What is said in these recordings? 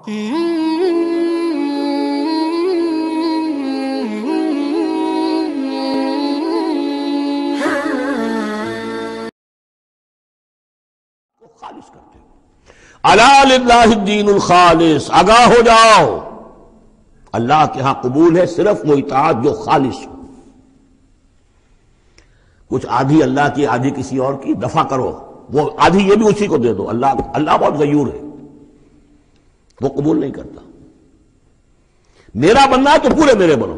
خالص کرتے ہیں۔ الا للہ الدین الخالص، آگاہ ہو جاؤ، اللہ کے ہاں قبول ہے صرف وہ اطاعت جو خالص ہو۔ کچھ آدھی اللہ کی آدھی کسی اور کی دفع کرو، وہ آدھی یہ بھی اسی کو دے دو، اللہ بہت غیور ہے، وہ قبول نہیں کرتا۔ میرا بننا ہے تو پورے میرے بنو،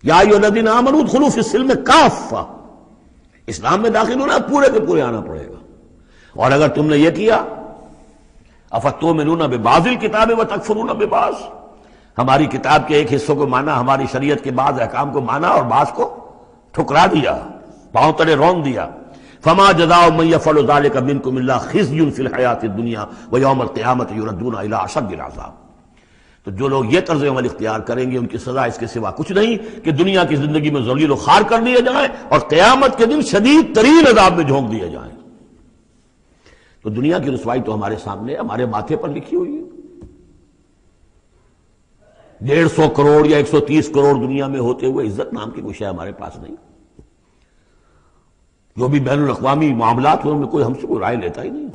یا ایھا الذین آمنوا ادخلوا فی السلم کافہ، اسلام میں داخل ہونا پورے کے پورے آنا پڑے گا۔ اور اگر تم نے یہ کیا افتؤمنون ببعض الکتاب وتکفرون ببعض، ہماری کتاب کے ایک حصوں کو مانا، ہماری شریعت کے بعض احکام کو مانا اور بعض کو ٹھکرا دیا، پاؤں تلے رون دیا۔ فما جزاء من يفعل ذلك منكم الا خزي في الحیاۃ الدنیا ویوم القیامۃ یردون الی اشد العذاب۔ تو جو لوگ یہ طرز عمل اختیار کریں گے ان کی سزا اس کے سوا کچھ نہیں کہ دنیا کی زندگی میں ذلیل و خوار کر دیے جائیں اور قیامت کے دن شدید ترین عذاب میں جھونک دیے جائیں۔ تو دنیا کی رسوائی تو ہمارے سامنے ہمارے ماتھے پر لکھی ہوئی ہے۔ 150 کروڑ یا 130 کروڑ دنیا میں ہوتے ہوئے عزت نام کی کوئی شے ہمارے پاس نہیں۔ جو بھی بین الاقوامی معاملات ہیں ان میں کوئی ہم سے کوئی رائے لیتا ہی نہیں۔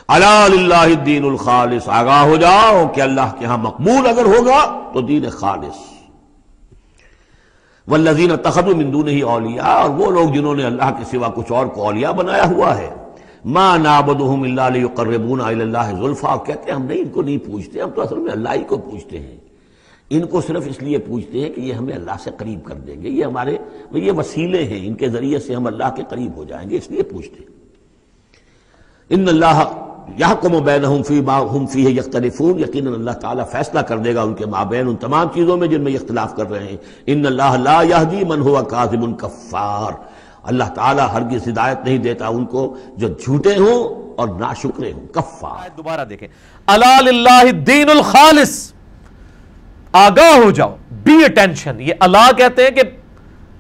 الا للہ الدین الخالص، آگاہ ہو جاؤ کہ اللہ کے ہاں مقبول اگر ہوگا تو دین خالص۔ والذین اتخذوا من دونہ اولیاء، اور وہ لوگ جنہوں نے اللہ کے سوا کچھ اور کو اولیاء بنایا ہوا ہے، ما نعبدہم الا لیقربونا الی اللہ زلفیٰ، کہتے ہیں ہم نہیں ان کو نہیں پوچھتے، ہم تو اصل میں اللہ ہی کو پوچھتے ہیں، ان کو صرف اس لیے پوچھتے ہیں کہ یہ ہمیں اللہ سے قریب کر دیں گے، یہ ہمارے یہ وسیلے ہیں، ان کے ذریعے سے ہم اللہ کے قریب ہو جائیں گے، اس لیے پوچھتے ہیں۔ ان اللہ یحکم بینہم فیما ہم فیہ یختلفون، یقیناً اللہ تعالیٰ فیصلہ کر دے گا ان کے مابین ان تمام چیزوں میں جن میں اختلاف کر رہے ہیں۔ ان اللہ لا یہدی من ہوا کاذب کفار، اللہ تعالیٰ ہرگز ہدایت نہیں دیتا ان کو جو جھوٹے ہوں اور ناشکرے ہوں، کفار۔ دوبارہ دیکھیں، الا للہ الدین الخالص، آگاہ ہو جاؤ، بی اٹینشن۔ یہ اللہ کہتے ہیں کہ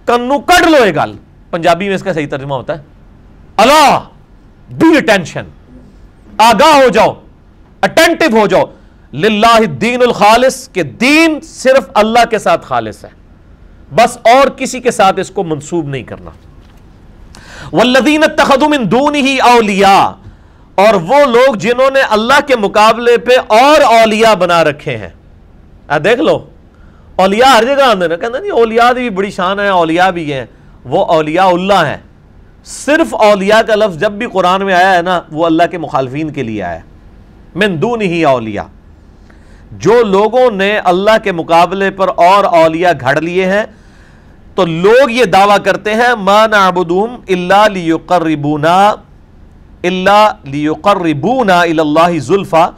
کنو کڑ لو، یہ گل پنجابی میں اس کا صحیح ترجمہ ہوتا ہے اللہ، بی اٹینشن، آگاہ ہو جاؤ، اٹینٹو ہو جاؤ، للہ الدین الخالص، کہ دین صرف اللہ کے ساتھ خالص ہے، بس اور کسی کے ساتھ اس کو منسوب نہیں کرنا۔ والذین اتخذوا من دونہ اولیاء، اور وہ لوگ جنہوں نے اللہ کے مقابلے پہ اور اولیاء بنا رکھے ہیں۔ دیکھ لو، اولیاء ہر جگہ آندے نا، کہتے ہیں اولیاء دی بھی بڑی شان ہے، اولیاء بھی ہیں، وہ اولیاء اللہ ہیں۔ صرف اولیاء کا لفظ جب بھی قرآن میں آیا ہے نا، وہ اللہ کے مخالفین کے لیے آیا ہے۔ من دونہ اولیاء، جو لوگوں نے اللہ کے مقابلے پر اور اولیاء گھڑ لیے ہیں، تو لوگ یہ دعویٰ کرتے ہیں ما نعبدہم الا لیقربونا الی اللہ زلفیٰ،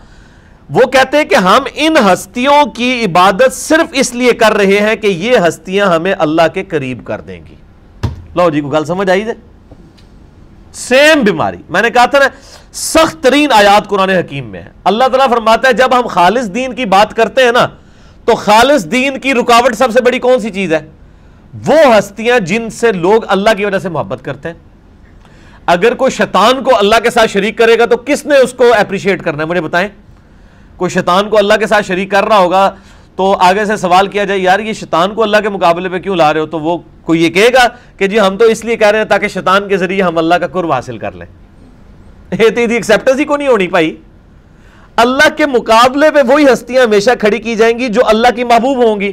وہ کہتے ہیں کہ ہم ان ہستیوں کی عبادت صرف اس لیے کر رہے ہیں کہ یہ ہستیاں ہمیں اللہ کے قریب کر دیں گی۔ لو جی، کو گل سمجھ آئی دے؟ سیم بیماری میں نے کہا تھا نا، سخت ترین آیات قرآن حکیم میں ہے۔ اللہ تعالیٰ فرماتا ہے جب ہم خالص دین کی بات کرتے ہیں نا، تو خالص دین کی رکاوٹ سب سے بڑی کون سی چیز ہے؟ وہ ہستیاں جن سے لوگ اللہ کی وجہ سے محبت کرتے ہیں۔ اگر کوئی شیطان کو اللہ کے ساتھ شریک کرے گا تو کس نے اس کو اپریشیٹ کرنا ہے؟ مجھے بتائیں، کوئی شیطان کو اللہ کے ساتھ شریک کر رہا ہوگا تو آگے سے سوال کیا جائے یار یہ شیطان کو اللہ کے مقابلے پہ کیوں لا رہے ہو، تو وہ کوئی یہ کہے گا کہ جی ہم تو اس لیے کہہ رہے ہیں تاکہ شیطان کے ذریعے ہم اللہ کا قرب حاصل کر لیں۔ یہ تو ایکسیپٹنس ہی کو نہیں ہونی پائی۔ اللہ کے مقابلے پہ وہی ہستیاں ہمیشہ کھڑی کی جائیں گی جو اللہ کی محبوب ہوں گی،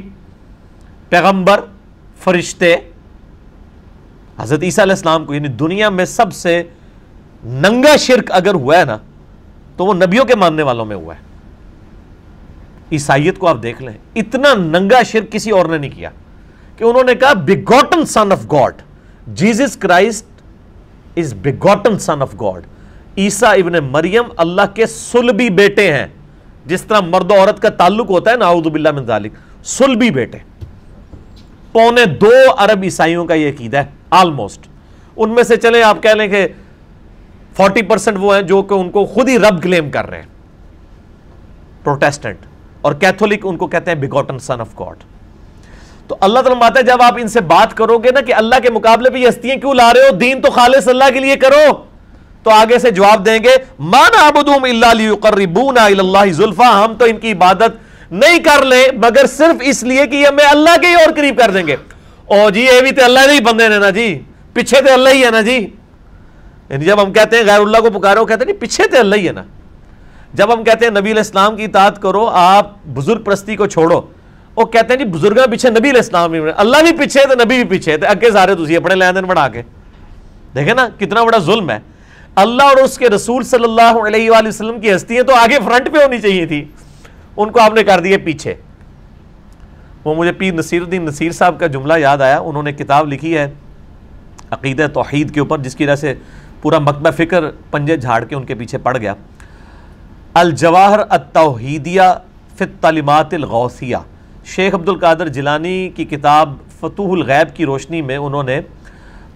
پیغمبر، فرشتے۔ حضرت عیسیٰ علیہ السلام کو، یعنی دنیا میں سب سے ننگا شرک اگر ہوا ہے نا تو وہ نبیوں کے ماننے والوں میں ہوا ہے۔ عیسائیت کو آپ دیکھ لیں، اتنا ننگا شرک کسی اور نے نہیں کیا کہ انہوں نے کہا begotten son of God, Jesus Christ is begotten son of God. عیسیٰ ابن مریم اللہ کے صلبی بیٹے ہیں، جس طرح مرد و عورت کا تعلق ہوتا ہے نا، اعوذ باللہ من ذالک، صلبی بیٹے۔ 2.25 ارب عیسائیوں کا یہ عقیدہ ہے آلموسٹ۔ ان میں سے چلیں آپ کہہ لیں کہ 40% وہ ہیں جو کہ ان کو خود ہی رب کلیم کر رہے ہیں، پروٹیسٹنٹ، اور کیتھولک ان کو کہتے ہیں بیگوٹن سن آف گاڈ۔ تو اللہ تعالیٰ فرماتا ہے جب آپ ان سے بات کرو گے نا کہ اللہ کے مقابلے پہ یہ ہستیاں کیوں لا رہے ہو، دین تو خالص اللہ کے لیے کرو، تو آگے سے جواب دیں گے ما نعبدہم الا لیقربونا الی اللہ زلفا، ہم تو ان کی عبادت نہیں کر لیں مگر صرف اس لیے کہ یہ ہمیں اللہ کے ہی اور قریب کر دیں گے. او جی یہ بھی تو اللہ نہیں بندے نے نا جی، پیچھے تو اللہ ہی ہے نا جی. یعنی جب ہم کہتے ہیں غیر اللہ کو پکارو، وہ کہتے ہیں پیچھے تو اللہ ہی ہے نا. جب ہم کہتے ہیں نبی علیہ السلام کی اطاعت کرو، آپ بزرگ پرستی کو چھوڑو، وہ کہتے ہیں جی بزرگاں پیچھے نبی علیہ السلام بھی، اللہ بھی پیچھے تو نبی بھی پیچھے تھے، اگے سارے تسی اپنے لین دین بڑھا کے. دیکھیں نا کتنا بڑا ظلم ہے. اللہ اور اس کے رسول صلی اللہ علیہ وآلہ وسلم کی ہستیاں تو آگے فرنٹ پہ ہونی چاہیے تھی، ان کو آپ نے کر دیے پیچھے. وہ مجھے پیر نصیر الدین نصیر صاحب کا جملہ یاد آیا. انہوں نے کتاب لکھی ہے عقیدہ توحید کے اوپر، جس کی وجہ سے پورا مکتبہ فکر پنجے جھاڑ کے ان کے پیچھے پڑ گیا. الجواہر التوحیدیہ فی التعلیمات الغوثیہ، شیخ عبد القادر جیلانی کی کتاب فتوح الغیب کی روشنی میں انہوں نے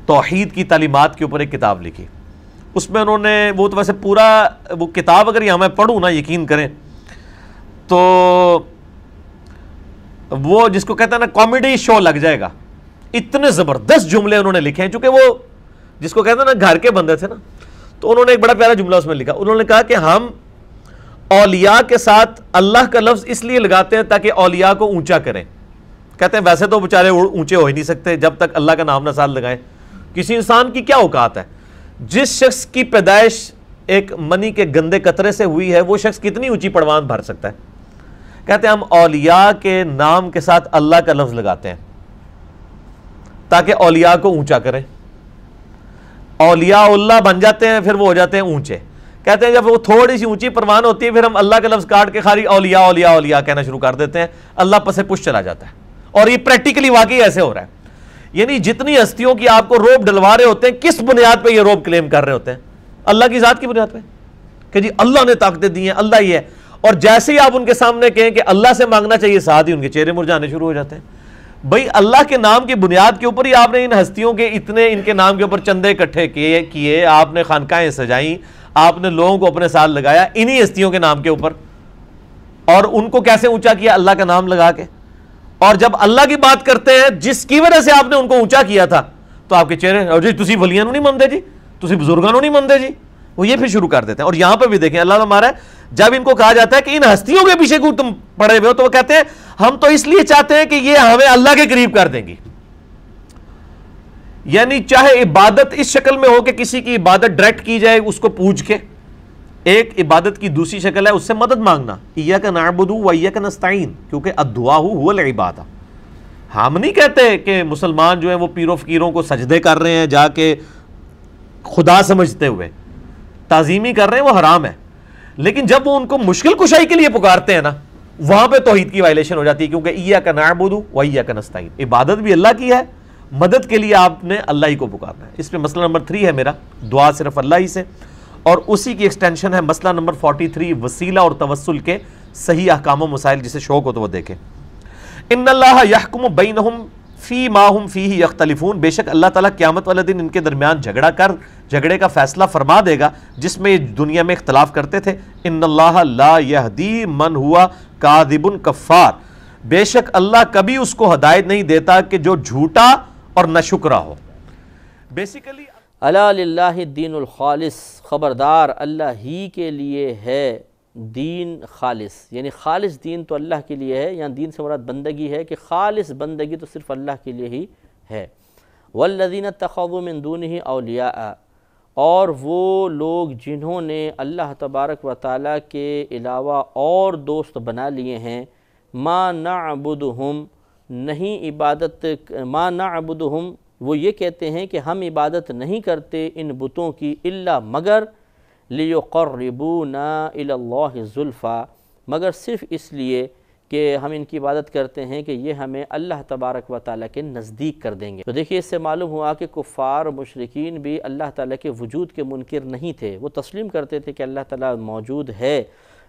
توحید کی تعلیمات کے اوپر ایک کتاب لکھی. اس میں انہوں نے وہ تو ویسے پورا وہ کتاب اگر یہاں میں پڑھوں نا یقین کریں تو وہ جس کو کہتے ہیں نا کامیڈی شو لگ جائے گا. اتنے زبردست جملے انہوں نے لکھے ہیں، چونکہ وہ جس کو کہتے ہیں نا گھر کے بندے تھے نا، تو انہوں نے ایک بڑا پیارا جملہ اس میں لکھا. انہوں نے کہا کہ ہم اولیاء کے ساتھ اللہ کا لفظ اس لیے لگاتے ہیں تاکہ اولیاء کو اونچا کریں. کہتے ہیں ویسے تو بیچارے اونچے ہو ہی نہیں سکتے جب تک اللہ کا نام نہ ساتھ لگائیں. کسی انسان کی کیا اوقات ہے؟ جس شخص کی پیدائش ایک منی کے گندے قطرے سے ہوئی ہے وہ شخص کتنی اونچی پروان بھر سکتا ہے؟ کہتے ہیں ہم اولیاء کے نام کے ساتھ اللہ کا لفظ لگاتے ہیں تاکہ اولیاء کو اونچا کریں. اولیاء اللہ بن جاتے ہیں، پھر وہ ہو جاتے ہیں اونچے. کہتے ہیں جب وہ تھوڑی سی اونچی پروان ہوتی ہے پھر ہم اللہ کا لفظ کاٹ کے خالی اولیاء اولیاء اولیاء کہنا شروع کر دیتے ہیں، اللہ پس پش چلا جاتا ہے. اور یہ پریکٹیکلی واقعی ایسے ہو رہا ہے. یعنی جتنی ہستیوں کی آپ کو روب ڈلوا رہے ہوتے ہیں، کس بنیاد پہ یہ روب کلیم کر رہے ہوتے ہیں؟ اللہ کی ذات کی بنیاد پہ کہ جی اللہ نے طاقتیں دی ہیں، اللہ ہی ہے. اور جیسے ہی آپ ان کے سامنے کہیں کہ اللہ سے مانگنا چاہیے، ساتھ ہی ان کے چہرے مرجھانے شروع ہو جاتے ہیں. بھئی اللہ کے نام کی بنیاد کے اوپر ہی آپ نے ان ہستیوں کے اتنے ان کے نام کے اوپر چندے اکٹھے کیے، آپ نے خانقاہیں سجائیں، آپ نے لوگوں کو اپنے ساتھ لگایا انہی ہستیوں کے نام کے اوپر. اور ان کو کیسے اونچا کیا؟ اللہ کا نام لگا کے. اور جب اللہ کی بات کرتے ہیں جس کی وجہ سے آپ نے ان کو اونچا کیا تھا تو آپ کے چہرے جی تسی ولیاں نہیں مندے جی، تسی بزرگاں نہیں مندے جی، وہ یہ پھر شروع کر دیتے ہیں. اور یہاں پہ بھی دیکھیں اللہ ہمارا جب ان کو کہا جاتا ہے کہ ان ہستیوں کے پیچھے کو تم پڑے ہوئے ہو تو وہ کہتے ہیں ہم تو اس لیے چاہتے ہیں کہ یہ ہمیں اللہ کے قریب کر دیں گی. یعنی چاہے عبادت اس شکل میں ہو کہ کسی کی عبادت ڈائریکٹ کی جائے اس کو پوچھ کے، ایک عبادت کی دوسری شکل ہے اس سے مدد مانگنا، ایاک نعبد و ایاک نستعین، کیونکہ الدعاء هو العبادہ. ہم نہیں کہتے کہ مسلمان جو ہیں وہ پیروں فقیروں کو سجدے کر رہے ہیں جا کے خدا سمجھتے ہوئے تعظیمی کر رہے ہیں، وہ حرام ہے. لیکن جب وہ ان کو مشکل کشائی کے لیے پکارتے ہیں نا وہاں پہ توحید کی وائلیشن ہو جاتی ہے، کیونکہ ایاک نعبد و ایاک نستعین، عبادت بھی اللہ کی ہے، مدد کے لیے آپ نے اللہ ہی کو پکارنا ہے. اس پہ مسئلہ نمبر 3 ہے میرا، دعا صرف اللہ ہی سے، اور اسی کی ایکسٹینشن ہے مسئلہ نمبر 43 وسیلہ اور توسل کے صحیح احکام و مسائل. جسے شوق ہو تو وہ دیکھیں. ان اللہ یحکم بینہم فی ما ہم فیہ یختلفون، بے شک اللہ تعالیٰ قیامت والے دن ان کے درمیان جھگڑے کا فیصلہ فرما دے گا جس میں دنیا میں اختلاف کرتے تھے. ان اللہ لا یہدی من ہوا کاذب کفار، بے شک اللہ کبھی اس کو ہدایت نہیں دیتا کہ جو جھوٹا اور ناشکرا ہو. بیسیکلی الا للہ الدین الخالص، خبردار اللہ ہی کے لیے ہے دین خالص، یعنی خالص دین تو اللہ کے لیے ہے. یہاں دین سے مراد بندگی ہے کہ خالص بندگی تو صرف اللہ کے لیے ہی ہے. والذین اتخذوا من دونہ اولیاء، اور وہ لوگ جنہوں نے اللہ تبارک و تعالیٰ کے علاوہ اور دوست بنا لیے ہیں، ما نعبدہم، نہیں عبادت، ما نعبدہم، وہ یہ کہتے ہیں کہ ہم عبادت نہیں کرتے ان بتوں کی الا مگر لیقربونا الی اللہ زلفا، مگر صرف اس لیے کہ ہم ان کی عبادت کرتے ہیں کہ یہ ہمیں اللہ تبارک و تعالیٰ کے نزدیک کر دیں گے. تو دیکھیے اس سے معلوم ہوا کہ کفار و مشرکین بھی اللہ تعالیٰ کے وجود کے منکر نہیں تھے. وہ تسلیم کرتے تھے کہ اللہ تعالیٰ موجود ہے،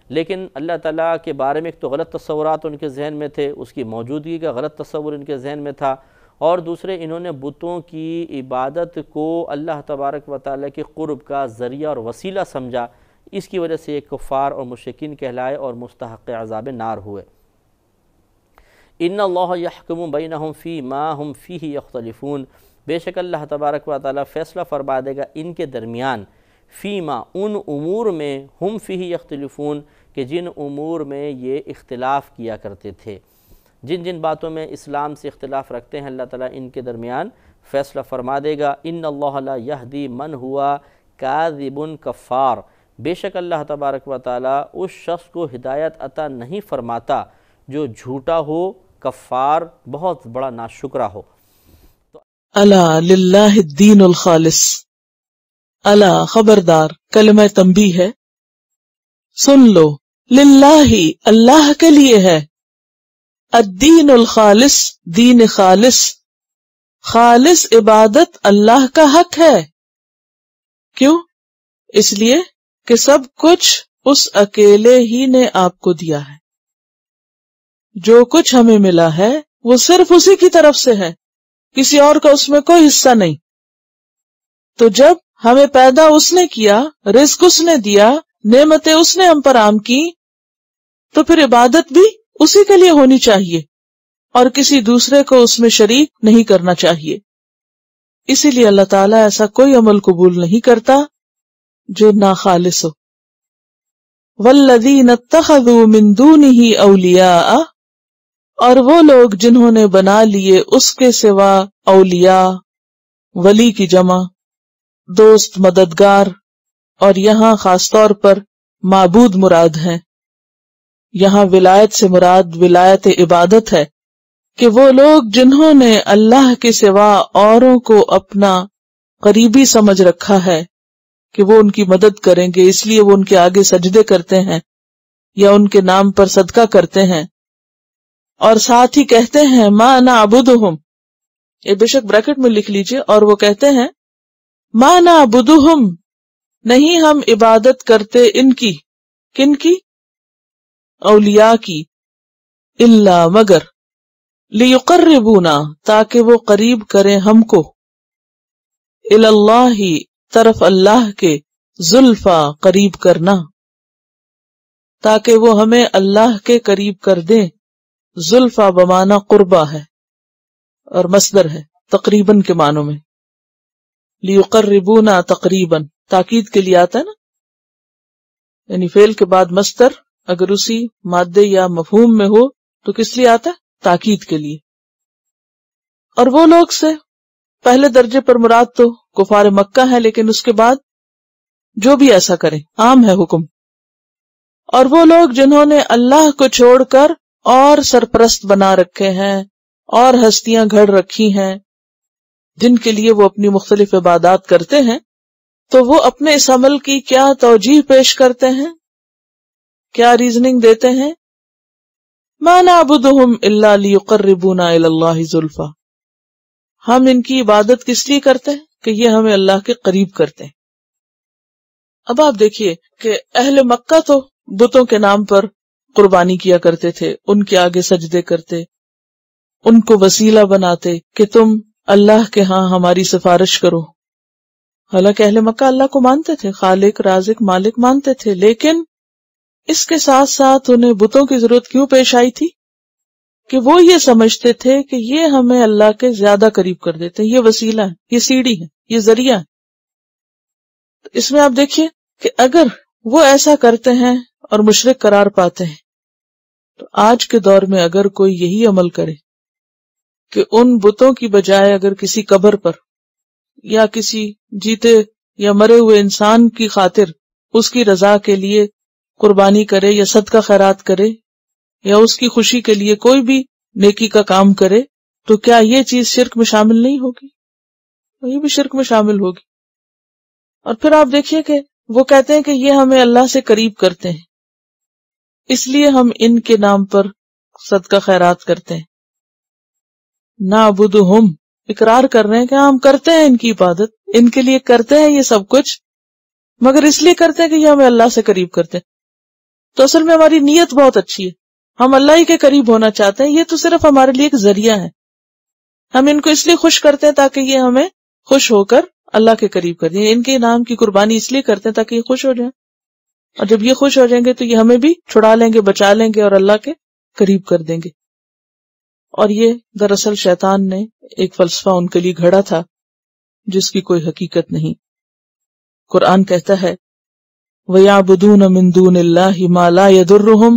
لیکن اللہ تعالیٰ کے بارے میں ایک تو غلط تصورات ان کے ذہن میں تھے، اس کی موجودگی کا غلط تصور ان کے ذہن میں تھا، اور دوسرے انہوں نے بتوں کی عبادت کو اللہ تبارک و تعالیٰ کے قرب کا ذریعہ اور وسیلہ سمجھا. اس کی وجہ سے یہ کفار اور مشرکین کہلائے اور مستحق عذاب نار ہوئے. ان اللہ یحکم بینہم فی ما ہم فیہ یختلفون، بے شک اللہ تبارک و تعالیٰ فیصلہ فرما دے گا ان کے درمیان فیما ان امور میں ہم فیہ یختلفون کہ جن امور میں یہ اختلاف کیا کرتے تھے، جن جن باتوں میں اسلام سے اختلاف رکھتے ہیں اللہ تعالیٰ ان کے درمیان فیصلہ فرما دے گا۔ ان اللہ لا یہدی من ہوا کاذب کفار، بے شک اللہ تبارک و تعالیٰ اس شخص کو ہدایت عطا نہیں فرماتا جو جھوٹا ہو، کفار بہت بڑا ناشکرا ہو۔ الا للہ الدین الخالص، الا خبردار، کلمہ تنبیہ ہے، سن لو، للہ اللہ کے لیے ہے، الدین الخالص دین خالص، خالص عبادت اللہ کا حق ہے۔ کیوں؟ اس لیے کہ سب کچھ اس اکیلے ہی نے آپ کو دیا ہے، جو کچھ ہمیں ملا ہے وہ صرف اسی کی طرف سے ہے، کسی اور کا اس میں کوئی حصہ نہیں۔ تو جب ہمیں پیدا اس نے کیا، رزق اس نے دیا، نعمتیں اس نے ہم پر عام کی، تو پھر عبادت بھی اسی کے لیے ہونی چاہیے اور کسی دوسرے کو اس میں شریک نہیں کرنا چاہیے۔ اسی لیے اللہ تعالیٰ ایسا کوئی عمل قبول نہیں کرتا جو ناخالص ہو۔ والذین اتخذوا من دونہ اولیاء، اور وہ لوگ جنہوں نے بنا لیے اس کے سوا اولیاء، ولی کی جمع، دوست، مددگار، اور یہاں خاص طور پر معبود مراد ہیں۔ یہاں ولایت سے مراد ولایت عبادت ہے، کہ وہ لوگ جنہوں نے اللہ کے سوا اوروں کو اپنا قریبی سمجھ رکھا ہے کہ وہ ان کی مدد کریں گے، اس لیے وہ ان کے آگے سجدے کرتے ہیں یا ان کے نام پر صدقہ کرتے ہیں، اور ساتھ ہی کہتے ہیں ما نعبدہم، یہ بے شک بریکٹ میں لکھ لیجئے، اور وہ کہتے ہیں ما نعبدہم، نہیں ہم عبادت کرتے ان کی، کن کی؟ اولیاء کی، الا مگر، لیقربونا، تاکہ وہ قریب کریں ہم کو، اللہ طرف اللہ کے، زلفا قریب کرنا، تاکہ وہ ہمیں اللہ کے قریب کر دیں۔ زلفا بمانا قربا ہے اور مصدر ہے تقریباً کے معنوں میں، لیقربونا تقریباً تاکید کے لیے آتا ہے نا، یعنی فعل کے بعد مصدر اگر اسی مادے یا مفہوم میں ہو تو کس لیے آتا ہے؟ تاکید کے لیے۔ اور وہ لوگ سے پہلے درجے پر مراد تو کفار مکہ ہے، لیکن اس کے بعد جو بھی ایسا کریں عام ہے حکم۔ اور وہ لوگ جنہوں نے اللہ کو چھوڑ کر اور سرپرست بنا رکھے ہیں اور ہستیاں گھڑ رکھی ہیں جن کے لیے وہ اپنی مختلف عبادات کرتے ہیں، تو وہ اپنے اس عمل کی کیا توجیہ پیش کرتے ہیں، کیا ریزننگ دیتے ہیں؟ ما نعبدہم الا لیقربونا الی اللہ زلفا، ہم ان کی عبادت کس لیے کرتے ہیں کہ یہ ہمیں اللہ کے قریب کرتے ہیں۔ اب آپ دیکھیے کہ اہل مکہ تو بتوں کے نام پر قربانی کیا کرتے تھے، ان کے آگے سجدے کرتے، ان کو وسیلہ بناتے کہ تم اللہ کے ہاں ہماری سفارش کرو۔ حالانکہ اہل مکہ اللہ کو مانتے تھے، خالق، رازق، مالک مانتے تھے، لیکن اس کے ساتھ ساتھ انہیں بتوں کی ضرورت کیوں پیش آئی تھی؟ کہ وہ یہ سمجھتے تھے کہ یہ ہمیں اللہ کے زیادہ قریب کر دیتے ہیں، یہ وسیلہ ہے، یہ سیڑھی ہے، یہ ذریعہ ہے۔ تو اس میں آپ دیکھیے کہ اگر وہ ایسا کرتے ہیں اور مشرک قرار پاتے ہیں، تو آج کے دور میں اگر کوئی یہی عمل کرے کہ ان بتوں کی بجائے اگر کسی قبر پر یا کسی جیتے یا مرے ہوئے انسان کی خاطر اس کی رضا کے لیے قربانی کرے یا صدقہ خیرات کرے یا اس کی خوشی کے لیے کوئی بھی نیکی کا کام کرے، تو کیا یہ چیز شرک میں شامل نہیں ہوگی؟ یہ بھی شرک میں شامل ہوگی۔ اور پھر آپ دیکھیے کہ وہ کہتے ہیں کہ یہ ہمیں اللہ سے قریب کرتے ہیں، اس لیے ہم ان کے نام پر صدقہ خیرات کرتے ہیں۔ نعبدہم، اقرار کر رہے ہیں کہ ہم کرتے ہیں ان کی عبادت، ان کے لیے کرتے ہیں یہ سب کچھ، مگر اس لیے کرتے ہیں کہ یہ ہمیں اللہ سے قریب کرتے ہیں۔ تو اصل میں ہماری نیت بہت اچھی ہے، ہم اللہ ہی کے قریب ہونا چاہتے ہیں، یہ تو صرف ہمارے لیے ایک ذریعہ ہے۔ ہم ان کو اس لیے خوش کرتے ہیں تاکہ یہ ہمیں خوش ہو کر اللہ کے قریب کر دیں، ان کے نام کی قربانی اس لیے کرتے ہیں تاکہ یہ خوش ہو جائیں، اور جب یہ خوش ہو جائیں گے تو یہ ہمیں بھی چھڑا لیں گے، بچا لیں گے اور اللہ کے قریب کر دیں گے۔ اور یہ دراصل شیطان نے ایک فلسفہ ان کے لیے گھڑا تھا جس کی کوئی حقیقت نہیں۔ قرآن کہتا ہے وَيَعْبُدُونَ مِن دُونِ اللَّهِ مَا لَا يَضُرُّهُمْ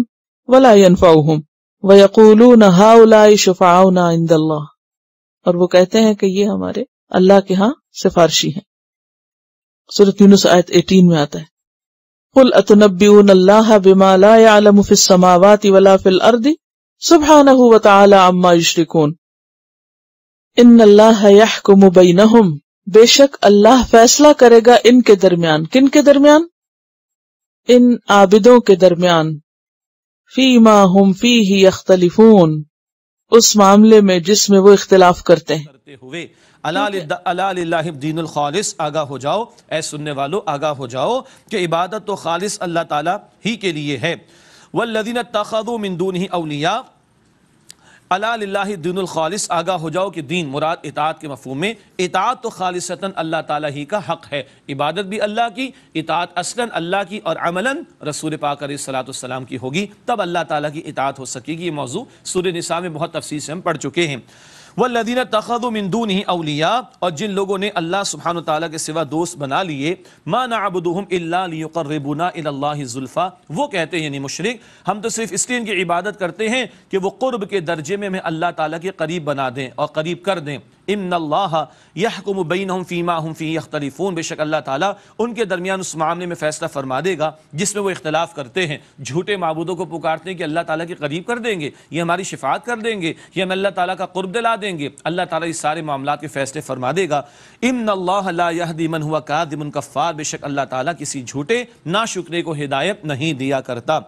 وَلَا يَنفَعُهُمْ وَيَقُولُونَ هَؤُلَاءِ شُفَعَاؤُنَا عِندَ اللَّهِ، اور وہ کہتے ہیں کہ یہ ہمارے اللہ کے ہاں سفارشی ہیں۔ سورۃ یونس آیت 18 میں آتا ہے قُلْ أَتُنَبِّئُونَ اللَّهَ بِمَا لَا يَعْلَمُ فِي السَّمَاوَاتِ وَلَا فِي الْأَرْضِ سُبْحَانَهُ وَتَعَالَى عَمَّا يُشْرِكُونَ۔ إِنَّ اللَّهَ يَحْكُمُ بَيْنَهُمْ، بے شک اللہ فیصلہ کرے گا ان کے درمیان۔ کن کے درمیان؟ ان عابدوں کے درمیان۔ فیما ہم فیہ یختلفون، اس معاملے میں جس میں وہ اختلاف کرتے ہیں۔ کرتے ہوئے الا للہ الدین الخالص، آگاہ ہو جاؤ اے سننے والو، آگاہ ہو جاؤ کہ عبادت تو خالص اللہ تعالیٰ ہی کے لیے ہے۔ والذین اتخذوا من دونہ اولیاء، الا للہ الدین الخالص، آگاہ ہو جاؤ کہ دین مراد اطاعت کے مفہوم میں، اطاعت تو خالصتاً اللہ تعالیٰ ہی کا حق ہے، عبادت بھی اللہ کی، اطاعت اصلاً اللہ کی اور عملاً رسول پاک علیہ السلام کی ہوگی، تب اللہ تعالیٰ کی اطاعت ہو سکے گی۔ یہ موضوع سورہ نساء میں بہت تفصیل سے ہم پڑھ چکے ہیں۔ والذین اتخذوا من دونہ اولیاء، اور جن لوگوں نے اللہ سبحانہ وتعالیٰ کے سوا دوست بنا لیے، ما نعبدہم الا لیقربونا الی اللہ زلفا، وہ کہتے ہیں یعنی مشرک، ہم تو صرف اس لیے ان کی عبادت کرتے ہیں کہ وہ قرب کے درجے میں ہمیں اللہ تعالیٰ کے قریب بنا دیں اور قریب کر دیں۔ ان اللہ یحکم بینہم فیما ہم فیہ یختلفون، بے شک اللہ تعالیٰ ان کے درمیان اس معاملے میں فیصلہ فرما دے گا جس میں وہ اختلاف کرتے ہیں۔ جھوٹے معبودوں کو پکارتے ہیں کہ اللہ تعالیٰ کے قریب کر دیں گے، یہ ہماری شفاعت کر دیں گے، یہ ہمیں اللہ تعالیٰ کا قرب دلا دیں گے، اللہ تعالیٰ اس سارے معاملات کے فیصلے فرما دے گا۔ ان اللہ لا یہدی من ہوا کاذب کفار، بے شک اللہ تعالیٰ کسی جھوٹے ناشکرے کو ہدایت نہیں دیا کرتا۔